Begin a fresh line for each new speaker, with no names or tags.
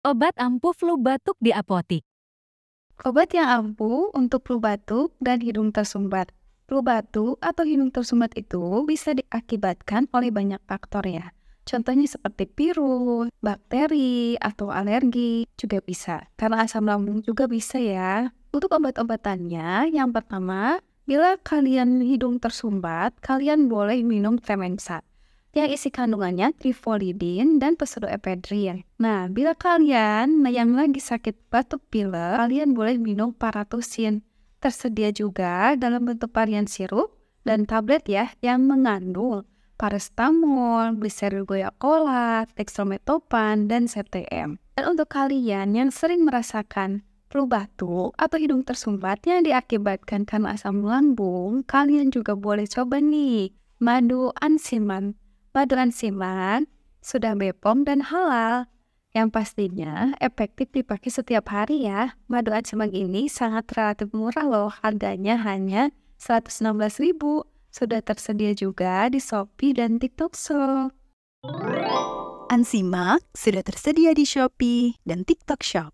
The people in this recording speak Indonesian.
Obat ampuh flu batuk di apotik.
Obat yang ampuh untuk flu batuk dan hidung tersumbat. Flu batuk atau hidung tersumbat itu bisa diakibatkan oleh banyak faktor ya. Contohnya seperti virus, bakteri, atau alergi juga bisa. Karena asam lambung juga bisa ya. Untuk obat-obatannya, yang pertama, bila kalian hidung tersumbat, kalian boleh minum Tremensa yang isi kandungannya trifolidin dan pseudoephedrine. Nah, bila kalian yang lagi sakit batuk pilek, kalian boleh minum paratusin. Tersedia juga dalam bentuk varian sirup dan tablet ya yang mengandung paracetamol, glyceryl guaiacolat, dextromethorphan, dan CTM. Dan untuk kalian yang sering merasakan flu batuk atau hidung tersumbat yang diakibatkan karena asam lambung, kalian juga boleh coba nih madu ansiman. Madu ansiman sudah BPOM dan halal. Yang pastinya efektif dipakai setiap hari ya. Madu ansiman ini sangat relatif murah loh. Harganya hanya 116.000. Sudah tersedia juga di Shopee dan TikTok Shop.
Ansimak sudah tersedia di Shopee dan TikTok Shop.